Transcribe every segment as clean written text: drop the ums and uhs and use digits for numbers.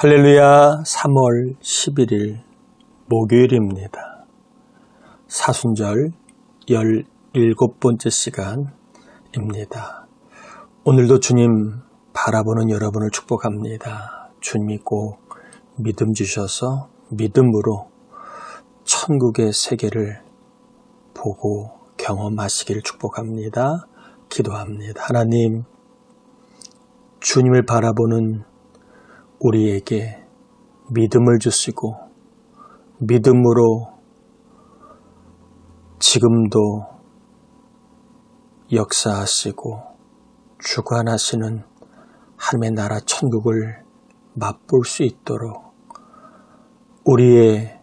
할렐루야. 3월 11일 목요일입니다. 사순절 17번째 시간입니다. 오늘도 주님 바라보는 여러분을 축복합니다. 주님이 꼭 믿음 주셔서 믿음으로 천국의 세계를 보고 경험하시기를 축복합니다. 기도합니다. 하나님, 주님을 바라보는 우리에게 믿음을 주시고 믿음으로 지금도 역사하시고 주관하시는 하나님의 나라 천국을 맛볼 수 있도록 우리의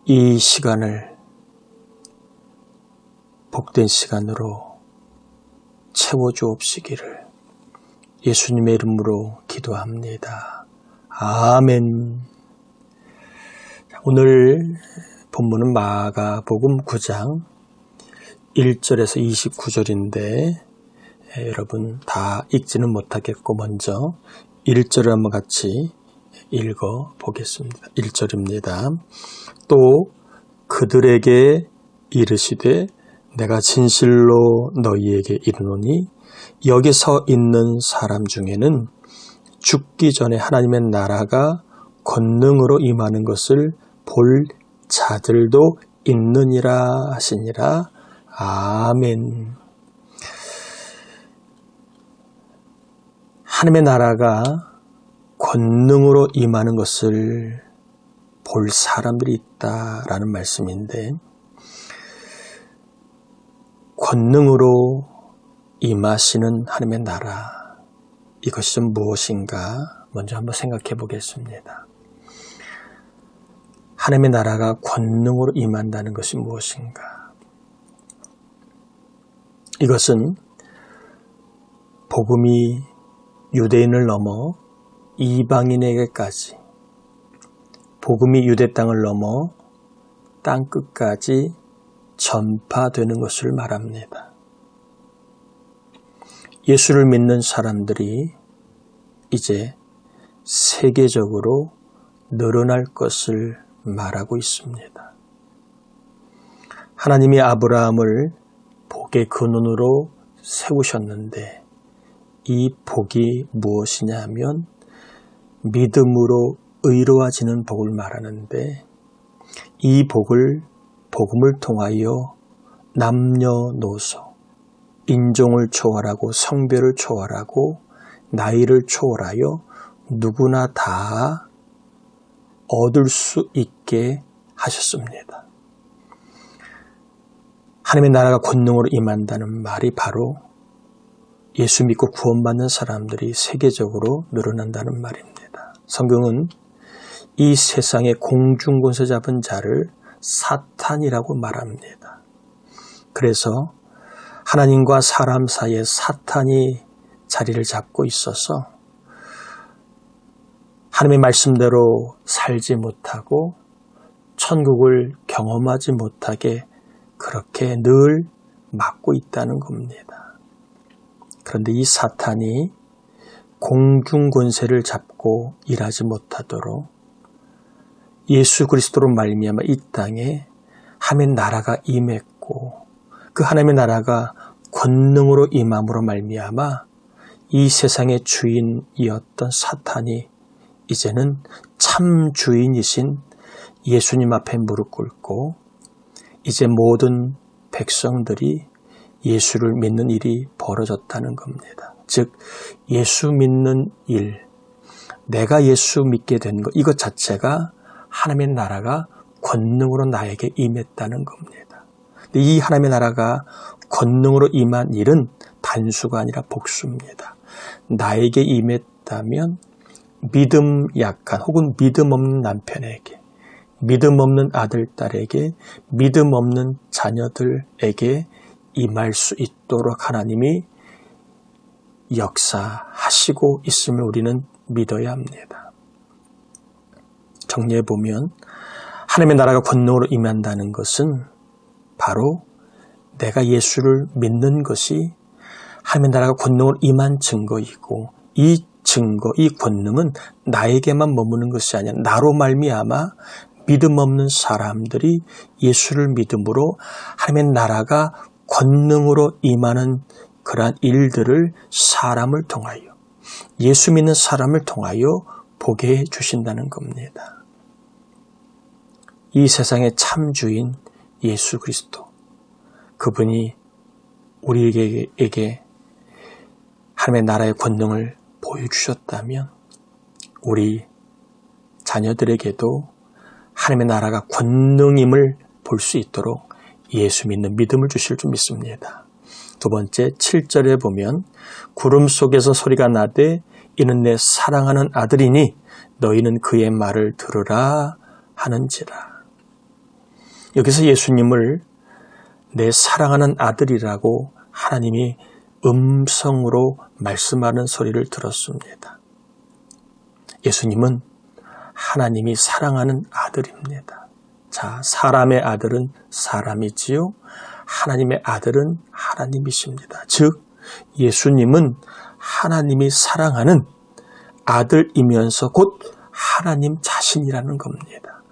이 시간을 복된 시간으로 채워주옵시기를 예수님의 이름으로 기도합니다. 아멘. 오늘 본문은 마가복음 9장 1절에서 29절인데 여러분 다 읽지는 못하겠고 먼저 1절을 한번 같이 읽어보겠습니다. 1절입니다. 또 그들에게 이르시되 내가 진실로 너희에게 이르노니 여기 서 있는 사람 중에는 죽기 전에 하나님의 나라가 권능으로 임하는 것을 볼 자들도 있느니라 하시니라. 아멘. 하나님의 나라가 권능으로 임하는 것을 볼 사람들이 있다라는 말씀인데, 권능으로 임하시는 하나님의 나라, 이것이 좀 무엇인가 먼저 한번 생각해 보겠습니다. 하나님의 나라가 권능으로 임한다는 것이 무엇인가? 이것은 복음이 유대인을 넘어 이방인에게까지, 복음이 유대 땅을 넘어 땅끝까지 전파되는 것을 말합니다. 예수를 믿는 사람들이 이제 세계적으로 늘어날 것을 말하고 있습니다. 하나님이 아브라함을 복의 근원으로 세우셨는데 이 복이 무엇이냐 하면 믿음으로 의로워지는 복을 말하는데, 이 복을 복음을 통하여 남녀노소, 인종을 초월하고 성별을 초월하고 나이를 초월하여 누구나 다 얻을 수 있게 하셨습니다. 하나님의 나라가 권능으로 임한다는 말이 바로 예수 믿고 구원받는 사람들이 세계적으로 늘어난다는 말입니다. 성경은 이 세상의 공중권세 잡은 자를 사탄이라고 말합니다. 그래서 하나님과 사람 사이에 사탄이 자리를 잡고 있어서 하나님의 말씀대로 살지 못하고 천국을 경험하지 못하게 그렇게 늘 막고 있다는 겁니다. 그런데 이 사탄이 공중권세를 잡고 일하지 못하도록 예수 그리스도로 말미암아 이 땅에 하나님의 나라가 임했고, 그 하나님의 나라가 권능으로 임함으로 말미암아 이 세상의 주인이었던 사탄이 이제는 참 주인이신 예수님 앞에 무릎 꿇고 이제 모든 백성들이 예수를 믿는 일이 벌어졌다는 겁니다. 즉 예수 믿는 일, 내가 예수 믿게 된 것, 이것 자체가 하나님의 나라가 권능으로 나에게 임했다는 겁니다. 이 하나님의 나라가 권능으로 임한 일은 단수가 아니라 복수입니다. 나에게 임했다면 믿음 약한 혹은 믿음 없는 남편에게, 믿음 없는 아들, 딸에게, 믿음 없는 자녀들에게 임할 수 있도록 하나님이 역사하시고 있음을 우리는 믿어야 합니다. 정리해보면 하나님의 나라가 권능으로 임한다는 것은 바로 내가 예수를 믿는 것이 하나님의 나라가 권능으로 임한 증거이고 이 증거, 이 권능은 나에게만 머무는 것이 아니라 나로 말미암아 믿음 없는 사람들이 예수를 믿음으로 하나님의 나라가 권능으로 임하는 그러한 일들을 사람을 통하여, 예수 믿는 사람을 통하여 보게 해 주신다는 겁니다. 이 세상의 참 주인 예수 그리스도, 그분이 우리에게 하나님의 나라의 권능을 보여주셨다면 우리 자녀들에게도 하나님의 나라가 권능임을 볼 수 있도록 예수 믿는 믿음을 주실 줄 믿습니다. 두 번째 7절에 보면 구름 속에서 소리가 나되 이는 내 사랑하는 아들이니 너희는 그의 말을 들으라 하는지라. 여기서 예수님을 내 사랑하는 아들이라고 하나님이 음성으로 말씀하는 소리를 들었습니다. 예수님은 하나님이 사랑하는 아들입니다. 자, 사람의 아들은 사람이지요. 하나님의 아들은 하나님이십니다. 즉, 예수님은 하나님이 사랑하는 아들이면서 곧 하나님 자신이라는 겁니다.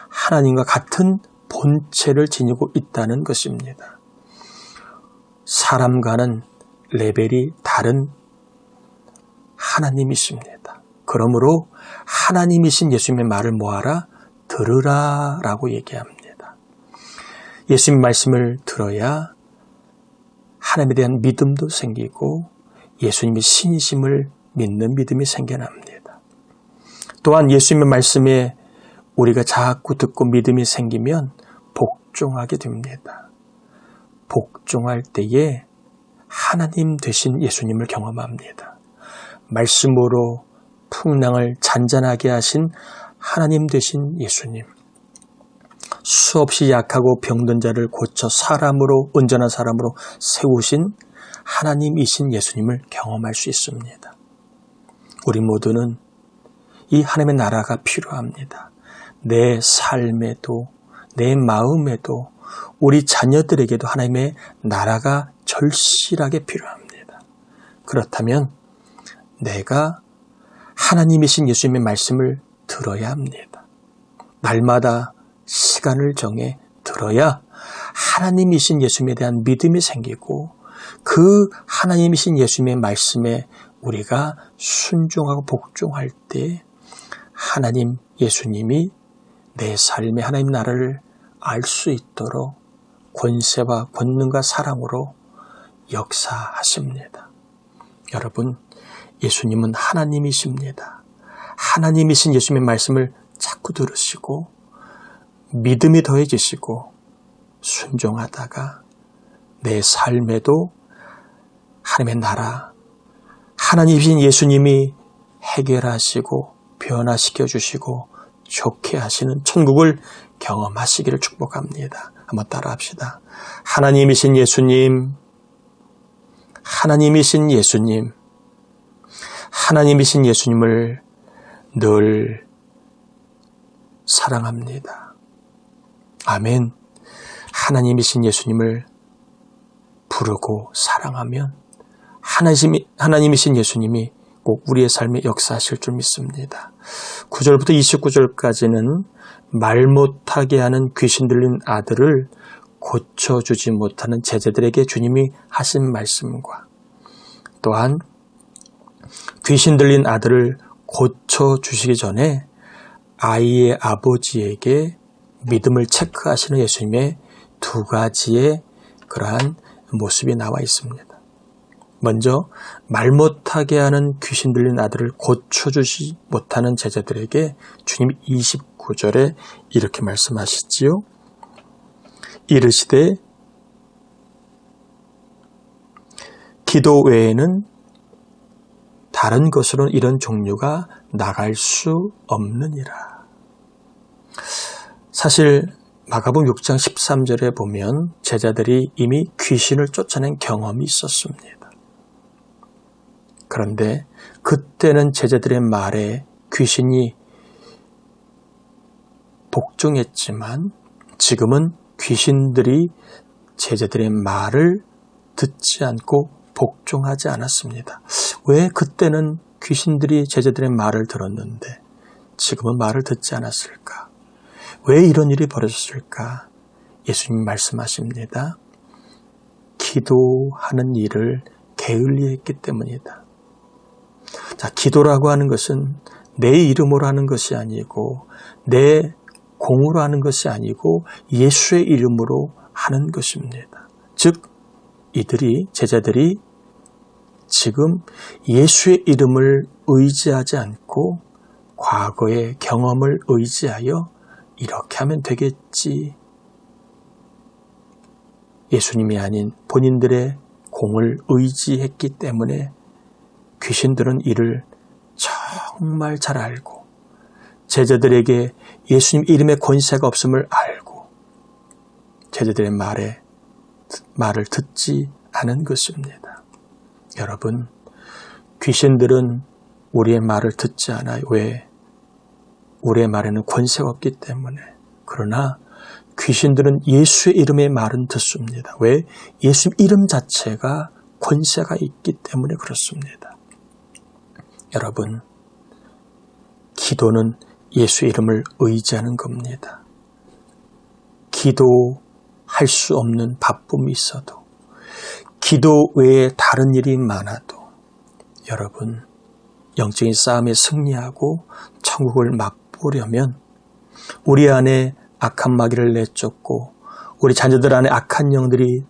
하나님과 같은 본체를 지니고 있다는 것입니다. 사람과는 레벨이 다른 하나님이십니다. 그러므로 하나님이신 예수님의 말을 뭐하라? 들으라 라고 얘기합니다. 예수님 말씀을 들어야 하나님에 대한 믿음도 생기고 예수님의 신이심을 믿는 믿음이 생겨납니다. 또한 예수님의 말씀에 우리가 자꾸 듣고 믿음이 생기면 복종하게 됩니다. 복종할 때에 하나님 되신 예수님을 경험합니다. 말씀으로 풍랑을 잔잔하게 하신 하나님 되신 예수님, 수없이 약하고 병든 자를 고쳐 사람으로, 온전한 사람으로 세우신 하나님이신 예수님을 경험할 수 있습니다. 우리 모두는 이 하나님의 나라가 필요합니다. 내 삶에도 내 마음에도 우리 자녀들에게도 하나님의 나라가 절실하게 필요합니다. 그렇다면 내가 하나님이신 예수님의 말씀을 들어야 합니다. 날마다 시간을 정해 들어야 하나님이신 예수님에 대한 믿음이 생기고 그 하나님이신 예수님의 말씀에 우리가 순종하고 복종할 때 하나님 예수님이 내 삶의 하나님 나라를 알 수 있도록 권세와 권능과 사랑으로 역사하십니다. 여러분, 예수님은 하나님이십니다. 하나님이신 예수님의 말씀을 자꾸 들으시고 믿음이 더해지시고 순종하다가 내 삶에도 하나님의 나라, 하나님이신 예수님이 해결하시고 변화시켜 주시고 좋게 하시는 천국을 경험하시기를 축복합니다. 한번 따라 합시다. 하나님이신 예수님, 하나님이신 예수님, 하나님이신 예수님을 늘 사랑합니다. 아멘. 하나님이신 예수님을 부르고 사랑하면 하나님이신 예수님이 꼭 우리의 삶에 역사하실 줄 믿습니다. 9절부터 29절까지는 말 못하게 하는 귀신 들린 아들을 고쳐주지 못하는 제자들에게 주님이 하신 말씀과 또한 귀신 들린 아들을 고쳐주시기 전에 아이의 아버지에게 믿음을 체크하시는 예수님의 두 가지의 그러한 모습이 나와 있습니다. 먼저 말 못하게 하는 귀신 들린 아들을 고쳐주지 못하는 제자들에게 주님이 29절에 이렇게 말씀하시지요. 이르시되 기도 외에는 다른 것으로는 이런 종류가 나갈 수 없느니라. 사실 마가복음 6장 13절에 보면 제자들이 이미 귀신을 쫓아낸 경험이 있었습니다. 그런데 그때는 제자들의 말에 귀신이 복종했지만 지금은 귀신들이 제자들의 말을 듣지 않고 복종하지 않았습니다. 왜 그때는 귀신들이 제자들의 말을 들었는데 지금은 말을 듣지 않았을까? 왜 이런 일이 벌어졌을까? 예수님이 말씀하십니다. 기도하는 일을 게을리했기 때문이다. 자, 기도라고 하는 것은 내 이름으로 하는 것이 아니고 내 공으로 하는 것이 아니고 예수의 이름으로 하는 것입니다. 즉 제자들이 지금 예수의 이름을 의지하지 않고 과거의 경험을 의지하여 이렇게 하면 되겠지. 예수님이 아닌 본인들의 공을 의지했기 때문에 귀신들은 이를 정말 잘 알고 제자들에게 예수님 이름의 권세가 없음을 알고 제자들의 말을 듣지 않은 것입니다. 여러분, 귀신들은 우리의 말을 듣지 않아요. 왜? 우리의 말에는 권세가 없기 때문에. 그러나 귀신들은 예수의 이름의 말은 듣습니다. 왜? 예수 이름 자체가 권세가 있기 때문에 그렇습니다. 여러분, 기도는 예수의 이름을 의지하는 겁니다. 기도할 수 없는 바쁨이 있어도 기도 외에 다른 일이 많아도 여러분, 영적인 싸움에 승리하고 천국을 맛보려면 우리 안에 악한 마귀를 내쫓고 우리 자녀들 안에 악한 영들이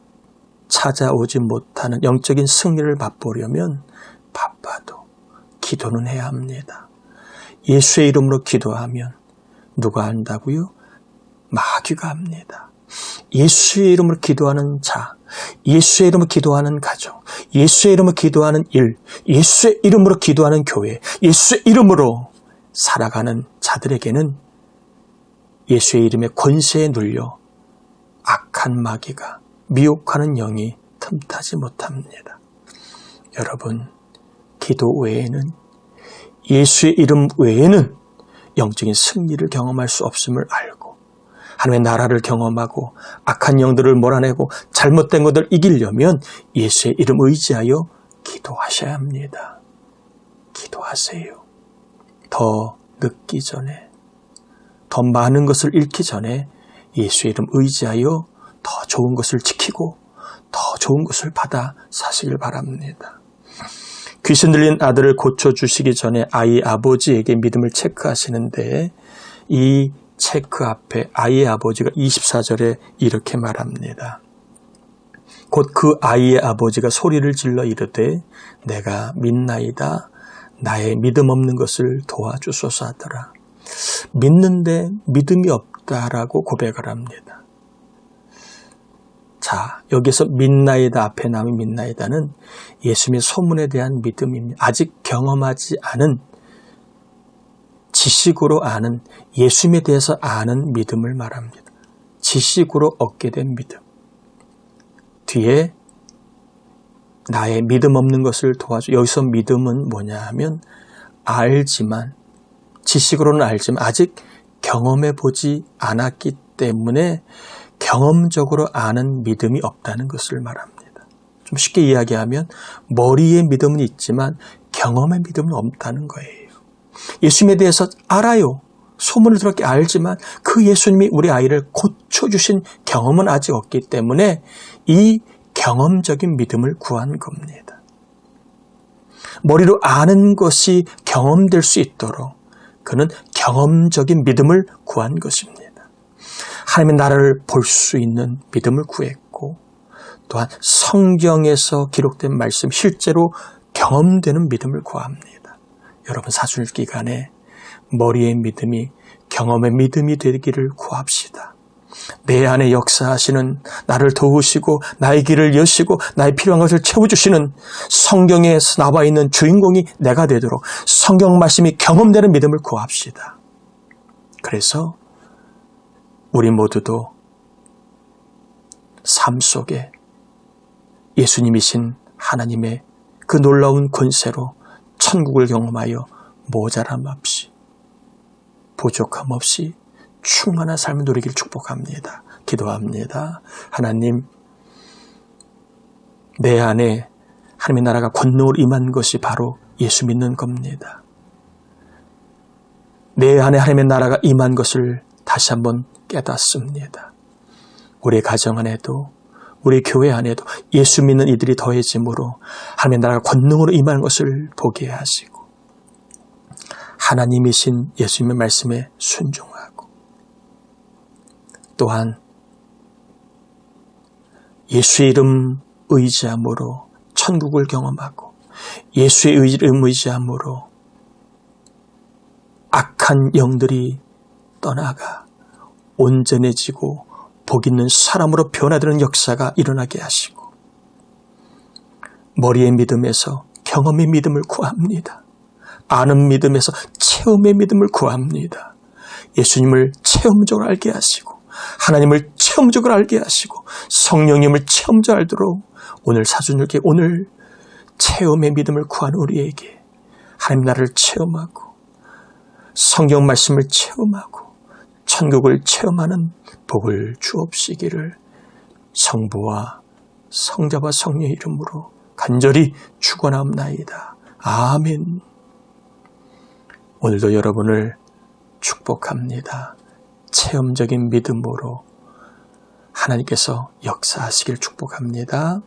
찾아오지 못하는 영적인 승리를 맛보려면 바빠도 기도는 해야 합니다. 예수의 이름으로 기도하면 누가 한다고요? 마귀가 합니다. 예수의 이름으로 기도하는 자, 예수의 이름으로 기도하는 가정, 예수의 이름으로 기도하는 일, 예수의 이름으로 기도하는 교회, 예수의 이름으로 살아가는 자들에게는 예수의 이름의 권세에 눌려 악한 마귀가 미혹하는 영이 틈타지 못합니다. 여러분, 기도 외에는 예수의 이름 외에는 영적인 승리를 경험할 수 없음을 알고 하나님의 나라를 경험하고 악한 영들을 몰아내고 잘못된 것을 이기려면 예수의 이름 의지하여 기도하셔야 합니다. 기도하세요. 더 늦기 전에, 더 많은 것을 잃기 전에 예수의 이름 의지하여 더 좋은 것을 지키고 더 좋은 것을 받아 사시길 바랍니다. 귀신 들린 아들을 고쳐주시기 전에 아이 아버지에게 믿음을 체크하시는데 이 체크 앞에 아이의 아버지가 24절에 이렇게 말합니다. 곧 그 아이의 아버지가 소리를 질러 이르되 내가 믿나이다. 나의 믿음 없는 것을 도와주소서 하더라. 믿는데 믿음이 없다라고 고백을 합니다. 자, 여기서 믿나이다 앞에 남은 믿나이다는 예수님의 소문에 대한 믿음입니다. 아직 경험하지 않은 지식으로 아는 예수님에 대해서 아는 믿음을 말합니다. 지식으로 얻게 된 믿음. 뒤에 나의 믿음 없는 것을 도와줘. 여기서 믿음은 뭐냐 하면 알지만 지식으로는 알지만 아직 경험해 보지 않았기 때문에 경험적으로 아는 믿음이 없다는 것을 말합니다. 좀 쉽게 이야기하면 머리의 믿음은 있지만 경험의 믿음은 없다는 거예요. 예수님에 대해서 알아요. 소문을 들었게 알지만 그 예수님이 우리 아이를 고쳐주신 경험은 아직 없기 때문에 이 경험적인 믿음을 구한 겁니다. 머리로 아는 것이 경험될 수 있도록 그는 경험적인 믿음을 구한 것입니다. 하나님의 나라를 볼 수 있는 믿음을 구했고 또한 성경에서 기록된 말씀 실제로 경험되는 믿음을 구합니다. 여러분 사순절 기간에 머리의 믿음이 경험의 믿음이 되기를 구합시다. 내 안에 역사하시는 나를 도우시고 나의 길을 여시고 나의 필요한 것을 채워주시는 성경에 나와 있는 주인공이 내가 되도록 성경 말씀이 경험되는 믿음을 구합시다. 그래서 우리 모두도 삶 속에 예수님이신 하나님의 그 놀라운 권세로 천국을 경험하여 모자람 없이 부족함 없이 충만한 삶을 누리길 축복합니다. 기도합니다. 하나님, 내 안에 하나님의 나라가 권능으로 임한 것이 바로 예수 믿는 겁니다. 내 안에 하나님의 나라가 임한 것을 다시 한번 깨닫습니다. 우리 가정 안에도 우리 교회 안에도 예수 믿는 이들이 더해짐으로 하나님의 나라가 권능으로 임하는 것을 보게 하시고 하나님이신 예수님의 말씀에 순종하고 또한 예수의 이름 의지함으로 천국을 경험하고 예수의 이름 의지함으로 악한 영들이 떠나가 온전해지고 복 있는 사람으로 변화되는 역사가 일어나게 하시고 머리의 믿음에서 경험의 믿음을 구합니다. 아는 믿음에서 체험의 믿음을 구합니다. 예수님을 체험적으로 알게 하시고 하나님을 체험적으로 알게 하시고 성령님을 체험적으로 알도록 오늘 사순절기 오늘 체험의 믿음을 구하는 우리에게 하나님 나라를 체험하고 성경 말씀을 체험하고 천국을 체험하는 복을 주옵시기를 성부와 성자와 성령의 이름으로 간절히 축원하옵나이다. 아멘. 오늘도 여러분을 축복합니다. 체험적인 믿음으로 하나님께서 역사하시길 축복합니다.